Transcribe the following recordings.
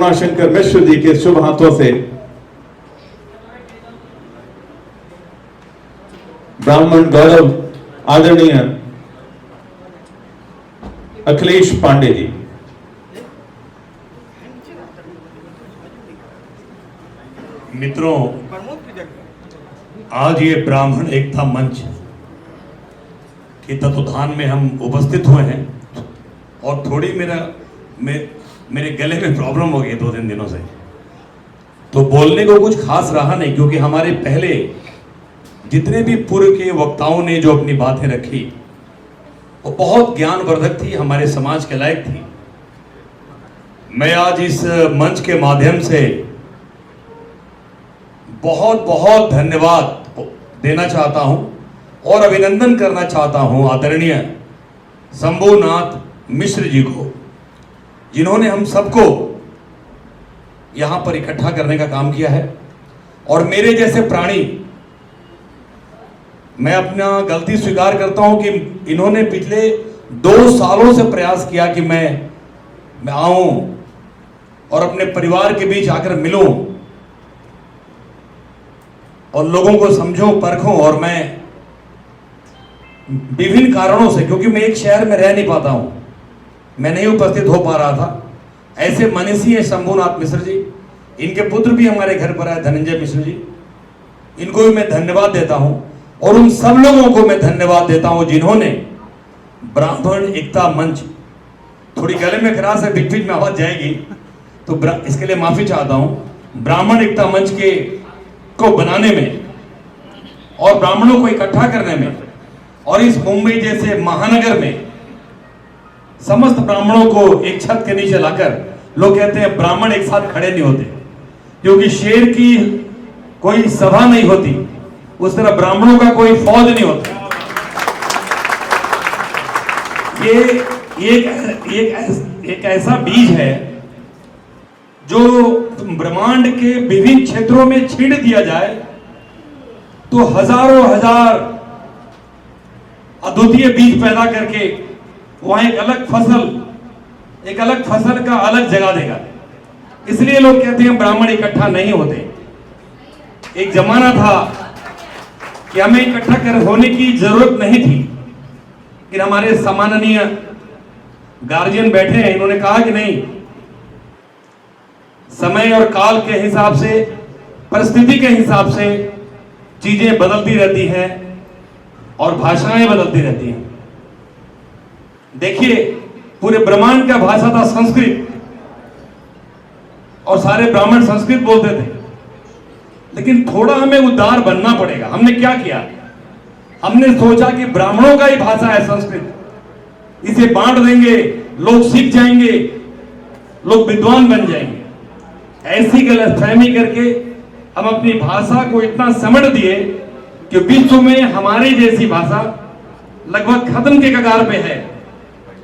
करुणाशंकर मिश्र जी के शुभ हाथों से ब्राह्मण गौरव आदरणीय अखिलेश पांडे जी। मित्रों, आज ये ब्राह्मण एकता मंच के तत्वधान में हम उपस्थित हुए हैं और थोड़ी मेरे गले में प्रॉब्लम हो गई 2-3 दिनों से, तो बोलने को कुछ खास रहा नहीं, क्योंकि हमारे पहले जितने भी पूर्व के वक्ताओं ने जो अपनी बातें रखी वो बहुत ज्ञानवर्धक थी, हमारे समाज के लायक थी। मैं आज इस मंच के माध्यम से बहुत बहुत धन्यवाद देना चाहता हूं और अभिनंदन करना चाहता हूं आदरणीय शंभुनाथ मिश्र जी को, जिन्होंने हम सबको यहां पर इकट्ठा करने का काम किया है। और मेरे जैसे प्राणी, मैं अपना गलती स्वीकार करता हूं कि इन्होंने पिछले 2 सालों से प्रयास किया कि मैं आऊं और अपने परिवार के बीच आकर मिलूं और लोगों को समझूं, परखूं। और मैं विभिन्न कारणों से, क्योंकि मैं एक शहर में रह नहीं पाता हूं, मैं नहीं उपस्थित हो पा रहा था। ऐसे मनीषी है शंभुनाथ मिश्र जी, इनके पुत्र भी हमारे घर पर आए धनंजय मिश्र जी, इनको भी मैं धन्यवाद देता हूं। और उन सब लोगों को मैं धन्यवाद देता हूं जिन्होंने ब्राह्मण एकता मंच, थोड़ी गले में खराश है, बीच बीच में आवाज जाएगी तो इसके लिए माफी चाहता हूं। ब्राह्मण एकता मंच को बनाने में और ब्राह्मणों को इकट्ठा करने में और इस मुंबई जैसे महानगर में समस्त ब्राह्मणों को एक छत के नीचे लाकर, लोग कहते हैं ब्राह्मण एक साथ खड़े नहीं होते, क्योंकि शेर की कोई सभा नहीं होती, उस तरह ब्राह्मणों का कोई फौज नहीं होता। ये एक ऐसा बीज है जो ब्रह्मांड के विभिन्न क्षेत्रों में छींट दिया जाए तो हजारों हजार अद्वितीय बीज पैदा करके वहां एक अलग फसल का अलग जगह देगा। इसलिए लोग कहते हैं ब्राह्मण इकट्ठा नहीं होते। एक जमाना था कि हमें इकट्ठा होने की जरूरत नहीं थी, लेकिन हमारे सम्माननीय गार्जियन बैठे हैं, इन्होंने कहा कि नहीं, समय और काल के हिसाब से, परिस्थिति के हिसाब से चीजें बदलती रहती हैं और भाषाएं बदलती रहती हैं। देखिए, पूरे ब्रह्मांड का भाषा था संस्कृत और सारे ब्राह्मण संस्कृत बोलते थे, लेकिन थोड़ा हमें उदार बनना पड़ेगा। हमने क्या किया, हमने सोचा कि ब्राह्मणों का ही भाषा है संस्कृत, इसे बांट देंगे, लोग सीख जाएंगे, लोग विद्वान बन जाएंगे। ऐसी गलतफहमी करके हम अपनी भाषा को इतना समझ दिए कि विश्व में हमारी जैसी भाषा लगभग खत्म के कगार पे है।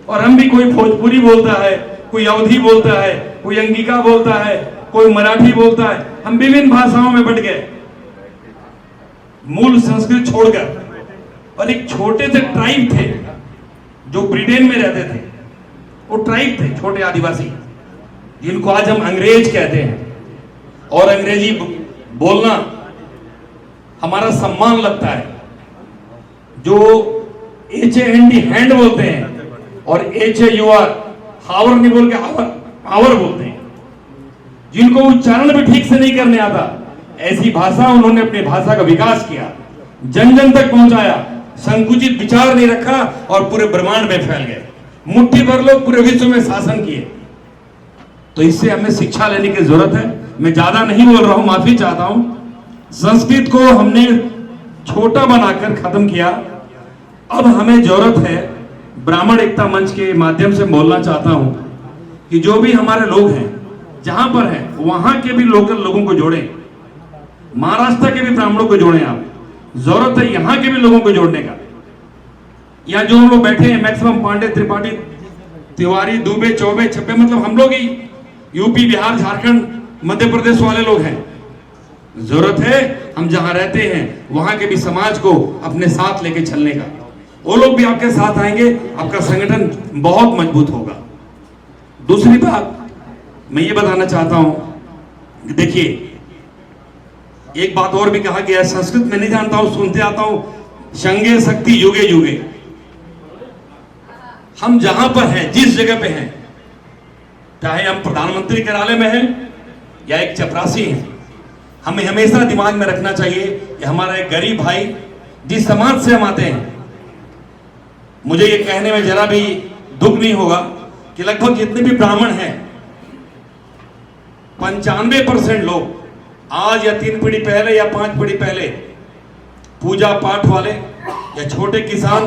और हम भी, कोई भोजपुरी बोलता है, कोई अवधी बोलता है, कोई अंगिका बोलता है, कोई मराठी बोलता है, हम विभिन्न भाषाओं में बट गए मूल संस्कृत छोड़कर। और एक छोटे से ट्राइब थे जो ब्रिटेन में रहते थे, वो ट्राइब थे छोटे आदिवासी, जिनको आज हम अंग्रेज कहते हैं। और अंग्रेजी बोलना हमारा सम्मान लगता है। जो HAND हैंड बोलते हैं और HAUR हावर नहीं बोल के हावर बोलते हैं, जिनको उच्चारण भी ठीक से नहीं करने आता, ऐसी भाषा उन्होंने अपनी भाषा का विकास किया, जन जन तक पहुंचाया, संकुचित विचार नहीं रखा और पूरे ब्रह्मांड में फैल गए। मुट्ठी भर लोग पूरे विश्व में शासन किए। तो इससे हमें शिक्षा लेने की जरूरत है। मैं ज्यादा नहीं बोल रहा हूं, माफी चाहता हूं। संस्कृत को हमने छोटा बनाकर खत्म किया। अब हमें जरूरत है, ब्राह्मण एकता मंच के माध्यम से बोलना चाहता हूं कि जो भी हमारे लोग हैं, जहां पर हैं, वहां के भी लोकल लोगों को जोड़ें, महाराष्ट्र के भी ब्राह्मणों को जोड़ें। आप, जरूरत है यहां के भी लोगों को जोड़ने का। यहाँ जो हम लोग बैठे हैं, मैक्सिमम पांडे, त्रिपाठी, तिवारी, दुबे, चौबे, छब्बे, मतलब हम लोग ही यूपी, बिहार, झारखंड, मध्य प्रदेश वाले लोग हैं। जरूरत है हम जहां रहते हैं वहां के भी समाज को अपने साथ लेके चलने का। वो लोग भी आपके साथ आएंगे, आपका संगठन बहुत मजबूत होगा। दूसरी बात, मैं ये बताना चाहता हूं कि देखिए, एक बात और भी कहा गया है, संस्कृत में नहीं जानता हूं, सुनते आता हूं, संगे शक्ति युगे युगे। हम जहां पर हैं, जिस जगह पे हैं, चाहे हम प्रधानमंत्री कार्यालय में हैं या एक चपरासी हैं, हमें हमेशा दिमाग में रखना चाहिए कि हमारा एक गरीब भाई जिस समाज से हम आते हैं, मुझे ये कहने में जरा भी दुख नहीं होगा कि लगभग जितने भी ब्राह्मण हैं 95% लोग आज या 3 पीढ़ी पहले या 5 पीढ़ी पहले पूजा पाठ वाले या छोटे किसान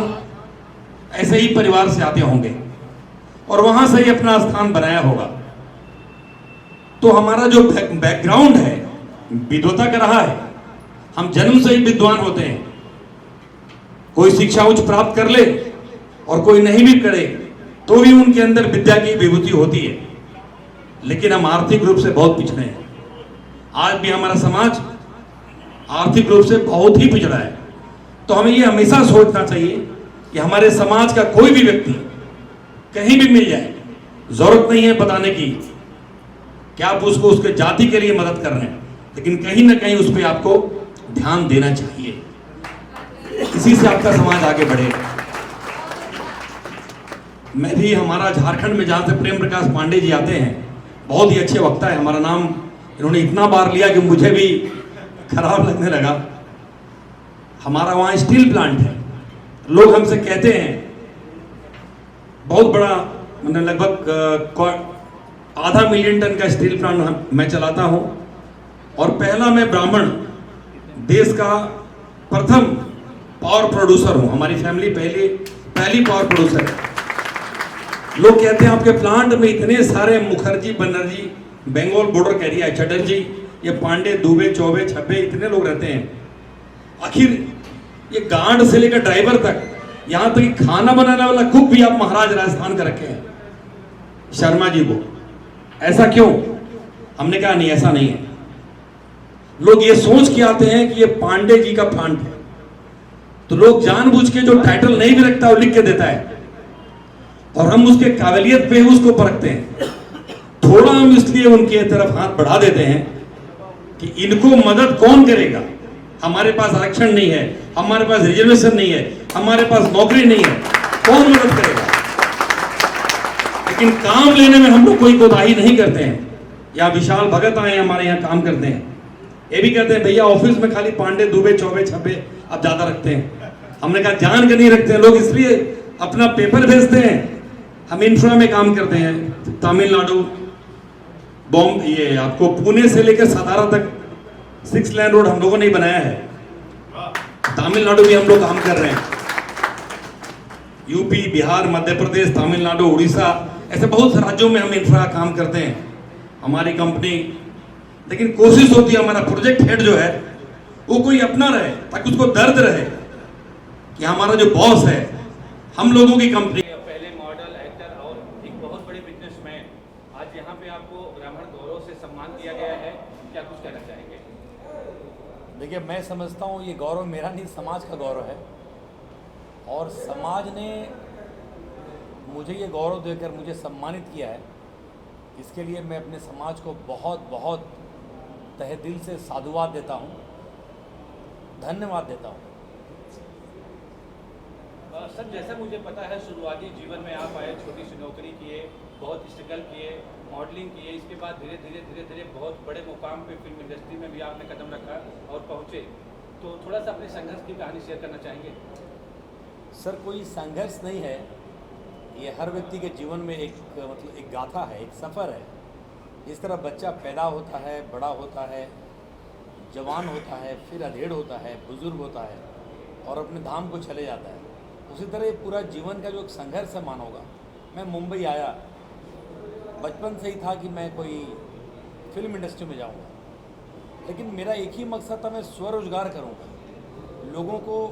ऐसे ही परिवार से आते होंगे और वहां से ही अपना स्थान बनाया होगा। तो हमारा जो बैकग्राउंड है विद्वता का रहा है, हम जन्म से ही विद्वान होते हैं। कोई शिक्षा उच्च प्राप्त कर ले और कोई नहीं भी करे तो भी उनके अंदर विद्या की विभूति होती है, लेकिन हम आर्थिक रूप से बहुत पिछड़े हैं। आज भी हमारा समाज आर्थिक रूप से बहुत ही पिछड़ा है। तो हमें ये हमेशा सोचना चाहिए कि हमारे समाज का कोई भी व्यक्ति कहीं भी मिल जाए, जरूरत नहीं है बताने की कि आप उसको उसके जाति के लिए मदद कर रहे हैं, लेकिन कहीं ना कहीं उस पर आपको ध्यान देना चाहिए। इसी से आपका समाज आगे बढ़ेगा। मैं भी, हमारा झारखंड में जहां से प्रेम प्रकाश पांडे जी आते हैं, बहुत ही अच्छे वक्ता है। हमारा नाम इन्होंने इतना बार लिया कि मुझे भी खराब लगने लगा। हमारा वहां स्टील प्लांट है। लोग हमसे कहते हैं, बहुत बड़ा, मतलब लगभग 0.5 मिलियन टन का स्टील प्लांट मैं चलाता हूं और पहला मैं ब्राह्मण देश का प्रथम पावर प्रोड्यूसर हूं। हमारी फैमिली पहली पावर प्रोड्यूसर है। लोग कहते हैं आपके प्लांट में इतने सारे मुखर्जी, बनर्जी, बंगाल बॉर्डर एरिया है, चटर्जी, ये पांडे, दुबे, चौबे, छब्बे, इतने लोग रहते हैं। आखिर ये गार्ड से लेकर ड्राइवर तक, यहां तक कि खाना बनाने वाला कुक भी आप महाराज राजस्थान का रखे हैं, शर्मा जी को। ऐसा क्यों? हमने कहा नहीं, ऐसा नहीं है। लोग ये सोच के आते हैं कि ये पांडे जी का प्लांट है, तो लोग जानबूझ के जो टाइटल नहीं भी रखता वो लिख के देता है और हम उसके काबिलियत पे उसको परखते हैं। थोड़ा हम इसलिए उनके तरफ हाथ बढ़ा देते हैं कि इनको मदद कौन करेगा। हमारे पास आरक्षण नहीं है, हमारे पास रिजर्वेशन नहीं है, हमारे पास नौकरी नहीं है, कौन मदद करेगा। लेकिन काम लेने में हम लोग कोई कोताही नहीं करते हैं। या विशाल भगत आए हमारे यहाँ काम करते हैं, ये भी कहते हैं भैया ऑफिस में खाली पांडे, दुबे, चौबे, छब्बे आप ज्यादा रखते हैं। हमने कहा जान के नहीं रखते हैं लोग, इसलिए अपना पेपर भेजते हैं। हम इंफ्रा में काम करते हैं, तमिलनाडु, बॉम्बे, ये आपको पुणे से लेकर सतारा तक 6 लेन रोड हम लोगों ने बनाया है। तमिलनाडु भी हम लोग काम कर रहे हैं, यूपी, बिहार, मध्य प्रदेश, तमिलनाडु, उड़ीसा, ऐसे बहुत से राज्यों में हम इंफ्रा काम करते हैं, हमारी कंपनी। लेकिन कोशिश होती है हमारा प्रोजेक्ट हेड जो है वो कोई अपना रहे, ताकि उसको दर्द रहे कि हमारा जो बॉस है, हम लोगों की कंपनी। पहले मॉडल, एक्टर और एक बहुत बड़े बिजनेसमैन, आज यहाँ पे आपको ब्राह्मण गौरव से सम्मान किया गया है, क्या कुछ कहना चाहेंगे? देखिए, मैं समझता हूँ ये गौरव मेरा नहीं, समाज का गौरव है और समाज ने मुझे ये गौरव देकर मुझे सम्मानित किया है। इसके लिए मैं अपने समाज को बहुत बहुत तहे दिल से साधुवाद देता हूँ, धन्यवाद देता हूँ। सर, जैसा मुझे पता है शुरुआती जीवन में आप आए, छोटी सी नौकरी किए, बहुत स्ट्रगल किए, मॉडलिंग किए, इसके बाद धीरे धीरे बहुत बड़े मुकाम पे फिल्म इंडस्ट्री में भी आपने कदम रखा और पहुँचे। तो थोड़ा सा अपने संघर्ष की कहानी शेयर करना चाहेंगे? सर, कोई संघर्ष नहीं है, ये हर व्यक्ति के जीवन में एक मतलब एक गाथा है, एक सफ़र है। इस तरह बच्चा पैदा होता है, बड़ा होता है, जवान होता है, फिर अधेड़ होता है, बुजुर्ग होता है और अपने धाम को चले जाता है। उसी तरह ये पूरा जीवन का जो एक संघर्ष है मानोगा। मैं मुंबई आया, बचपन से ही था कि मैं कोई फिल्म इंडस्ट्री में जाऊंगा, लेकिन मेरा एक ही मकसद था, मैं स्वरोजगार करूंगा, लोगों को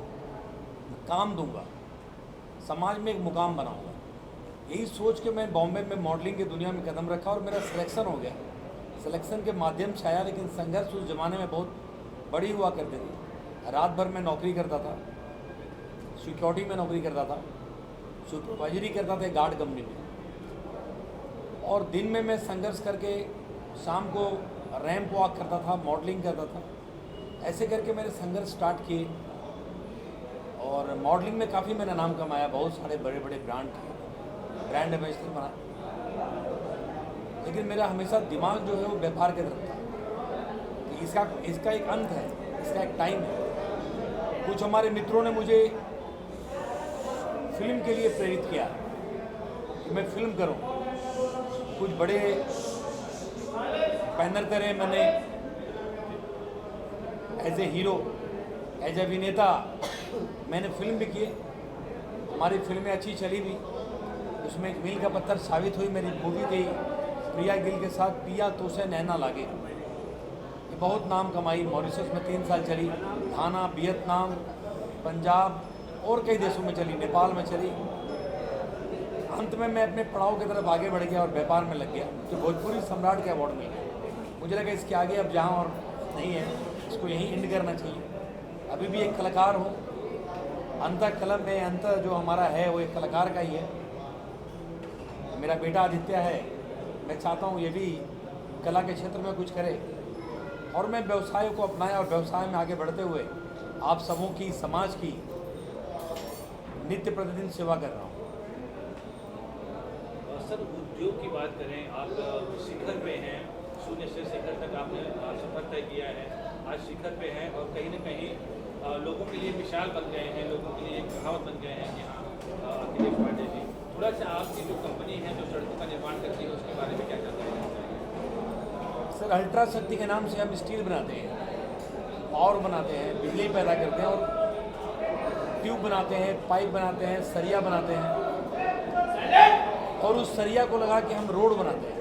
काम दूंगा, समाज में एक मुकाम बनाऊंगा। यही सोच के मैं बॉम्बे में मॉडलिंग की दुनिया में कदम रखा और मेरा सिलेक्शन हो गया। सिलेक्शन के माध्यम से आया, लेकिन संघर्ष उस ज़माने में बहुत बड़ी हुआ करती थी। रात भर मैं नौकरी करता था, सिक्योरिटी में नौकरी करता था, सुपरवाइजरी करता था गार्ड कंपनी में, और दिन में मैं संघर्ष करके शाम को रैंप वॉक करता था, मॉडलिंग करता था। ऐसे करके मैंने संघर्ष स्टार्ट किए और मॉडलिंग में काफ़ी मैंने नाम कमाया, बहुत सारे बड़े बड़े ब्रांड एम्बेसडर बना। लेकिन मेरा हमेशा दिमाग जो है वो व्यापार की तरफ था कि इसका एक अंत है, इसका एक टाइम है। कुछ हमारे मित्रों ने मुझे फिल्म के लिए प्रेरित किया कि मैं फिल्म करूं, कुछ बड़े बैनर करे मैंने as a hero, as a अभिनेता मैंने फिल्म भी की। हमारी फिल्में अच्छी चली भी, उसमें एक मील का पत्थर साबित हुई मेरी मूवी थी प्रिया गिल के साथ, पिया तो से नैना लागे। ये बहुत नाम कमाई, मॉरिशस में 3 साल चली, घाना, वियतनाम, पंजाब और कई देशों में चली, नेपाल में चली। अंत में मैं अपने पड़ाव की तरफ आगे बढ़ गया और व्यापार में लग गया, तो भोजपुरी सम्राट का अवार्ड मिल गया। मुझे लगा इसके आगे अब जहाँ और नहीं है, इसको यहीं एंड करना चाहिए। अभी भी एक कलाकार हूँ, अंत कलम में अंत जो हमारा है वो एक कलाकार का ही है। मेरा बेटा आदित्य है, मैं चाहता हूँ ये भी कला के क्षेत्र में कुछ करे और मैं व्यवसाय को अपनाया और व्यवसाय में आगे बढ़ते हुए आप सबों की, समाज की नित्य प्रतिदिन सेवा कर रहा हूँ। सर, उद्योग की बात करें, आप शिखर पे हैं, शून्य से शिखर तक आपने सफर तय किया है, आज शिखर पे हैं और कहीं न कहीं लोगों के लिए मिसाल बन गए हैं, लोगों के लिए एक कहावत बन गए हैं कि हाँ अखिलेश पांडे जी। थोड़ा सा आपकी जो कंपनी है जो सड़कों का निर्माण करती है उसके बारे में क्या जानते हैं? सर, अल्ट्रा शक्ति के नाम से हम स्टील बनाते हैं और बनाते हैं, बिजली पैदा करते हैं और ट्यूब बनाते हैं, पाइप बनाते हैं, सरिया बनाते हैं और उस सरिया को लगा के हम रोड बनाते हैं।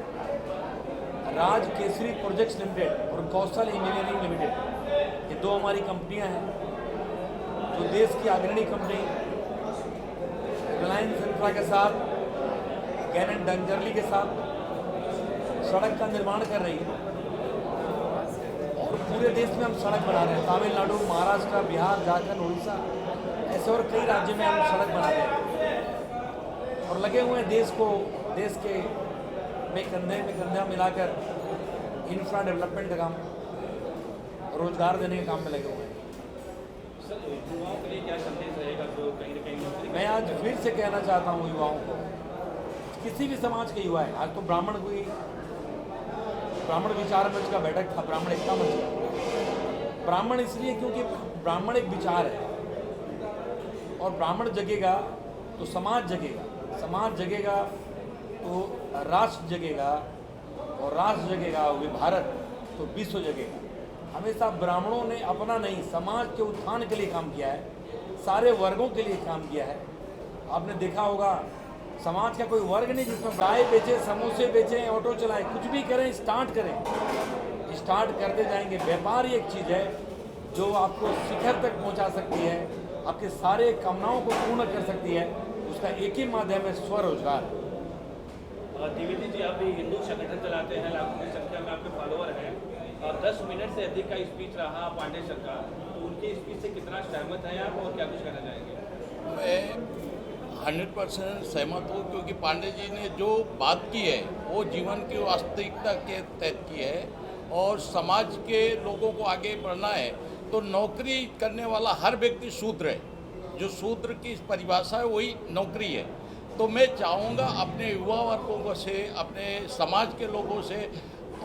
राज केसरी प्रोजेक्ट्स लिमिटेड और कौशल इंजीनियरिंग लिमिटेड, ये 2 हमारी कंपनियां हैं जो देश की अग्रणी कंपनी रिलायंस इंफ्रा के साथ, गैरेंट डंजरली के साथ सड़क का निर्माण कर रही है और पूरे देश में हम सड़क बना रहे हैं। तमिलनाडु, महाराष्ट्र, बिहार, झारखंड, उड़ीसा, ऐसे और कई राज्यों में हम सड़क बना रहे हैं और लगे हुए हैं देश के में कंधा मिलाकर इंफ्रा डेवलपमेंट का काम, रोजगार देने के काम में लगे हुए हैं। सर, युवाओं के लिए क्या संदेश रहेगा जो कहीं न कहीं नौकरी? मैं आज फिर से कहना चाहता हूँ युवाओं को, किसी भी समाज के युवा है, आज तो ब्राह्मण विचार मंच का बैठक था, ब्राह्मण एकता मंच का। ब्राह्मण इसलिए क्योंकि ब्राह्मण एक विचार है और ब्राह्मण जगेगा तो समाज जगेगा, समाज जगेगा तो राष्ट्र जगेगा और राष्ट्र जगेगा वे भारत तो विश्व जगेगा। हमेशा ब्राह्मणों ने अपना नहीं, समाज के उत्थान के लिए काम किया है, सारे वर्गों के लिए काम किया है। आपने देखा होगा समाज का कोई वर्ग नहीं जिसमें चाय बेचे, समोसे बेचें, ऑटो चलाएं, कुछ भी करें, स्टार्ट करते जाएंगे। व्यापार ही एक चीज़ है जो आपको शिखर तक पहुंचा सकती है, आपके सारे कामनाओं को पूर्ण कर सकती है। उसका एक ही माध्यम है स्वरोजगार। द्विवेदी जी, आप भी हिंदू संगठन चलाते हैं, लाखों की संख्या में आपके फॉलोअर हैं और 10 मिनट से अधिक का स्पीच रहा पांडे सर का, तो उनके स्पीच से कितना सहमत हैं आप और क्या कुछ कहना चाहेंगे? मैं 100% सहमत हूँ, क्योंकि पांडे जी ने जो बात की है वो जीवन की वास्तविकता के तहत की है और समाज के लोगों को आगे बढ़ना है तो नौकरी करने वाला हर व्यक्ति शूद्र है। जो शूद्र की परिभाषा है वही नौकरी है। तो मैं चाहूँगा अपने युवा वर्गों से, अपने समाज के लोगों से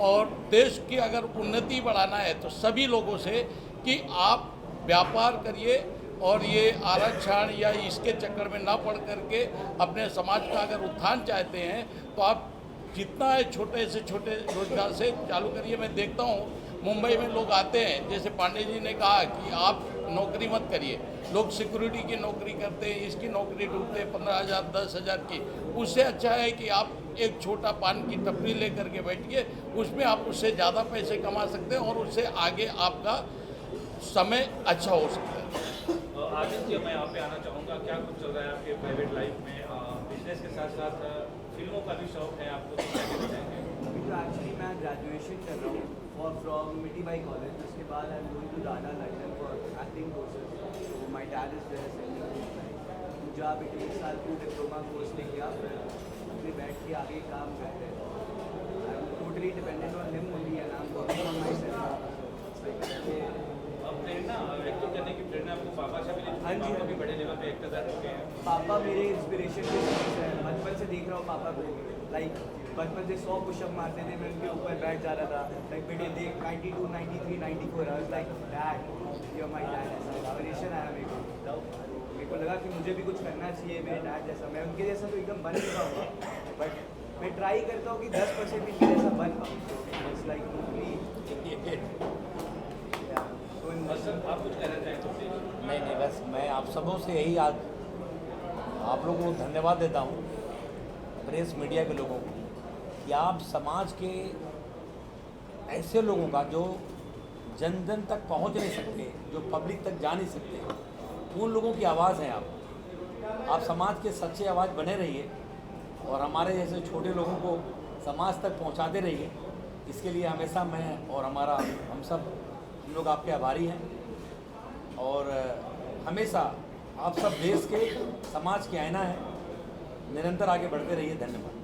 और देश की अगर उन्नति बढ़ाना है तो सभी लोगों से कि आप व्यापार करिए और ये आरक्षण या इसके चक्कर में ना पड़ करके अपने समाज का अगर उत्थान चाहते हैं तो आप जितना है छोटे से छोटे रोजगार से चालू करिए। मैं देखता हूँ मुंबई में लोग आते हैं, जैसे पांडे जी ने कहा कि आप नौकरी मत करिए, लोग सिक्योरिटी की नौकरी करते हैं, इसकी नौकरी ढूंढते हैं 15,000 10,000 की। उससे अच्छा है कि आप एक छोटा पान की टपरी ले करके बैठिए, उसमें आप उससे ज़्यादा पैसे कमा सकते हैं और उससे आगे आपका समय अच्छा हो सकता है। आदित्य, मैं यहाँ पे आना चाहूँगा, क्या कुछ चल रहा है आपके प्राइवेट लाइफ में? बिजनेस के साथ साथ फिल्मों का भी शौक है आपको, तो क्या कहना चाहेंगे? तो एक्चुअली मैं ग्रेजुएशन कर रहा हूँ और फ्रॉम मिठीबाई कॉलेज, उसके बाद I am going to data London for acting courses. तो my dad is there sending me. मुझे आप 1 साल की डिप्लोमा कोर्स लेके आप अपने बैठ के आगे काम करते हैं. I am totally dependent on him only and I am working on my self. अब प्रेरणा एक्टिंग करने की प्रेरणा आपको पापा से मिली? हाँ जी, पापा हाँ भी जी. बड़े लेवल पे एक्टर रह चुके हैं. पापा मेरे इंस्पिरेशन के सोर्स हैं. बचपन से देख रहा हूँ पापा को. लाइक बचपन से 100 पुशअप मारते थे, मैं उनके ऊपर बैठ जा रहा था. लाइक बेटे देख 92, 93, 94. I was like dad, you are my dad. ऐसा इंस्पिरेशन आया मेरे को. मेरे को लगा कि मुझे भी कुछ करना चाहिए मेरे डैड जैसा. मैं उनके जैसा तो एकदम बन नहीं पाऊंगा, बट मैं ट्राई करता हूँ कि 10% इनके जैसा बन पाऊँ. It's like totally. बस आप कुछ कहना चाहें तो प्लीज. नहीं नहीं, बस मैं आप सबों से यही आज आप लोगों को धन्यवाद देता हूँ, प्रेस मीडिया के लोगों को, कि आप समाज के ऐसे लोगों का जो जन जन तक पहुँच नहीं सकते, जो पब्लिक तक जा नहीं सकते, उन लोगों की आवाज़ हैं आप समाज के सच्चे आवाज़ बने रहिए और हमारे जैसे छोटे लोगों को समाज तक पहुँचाते रहिए. इसके लिए हमेशा मैं और हम लोग आपके आभारी हैं और हमेशा आप सब देश के समाज के आईना हैं. निरंतर आगे बढ़ते रहिए. धन्यवाद.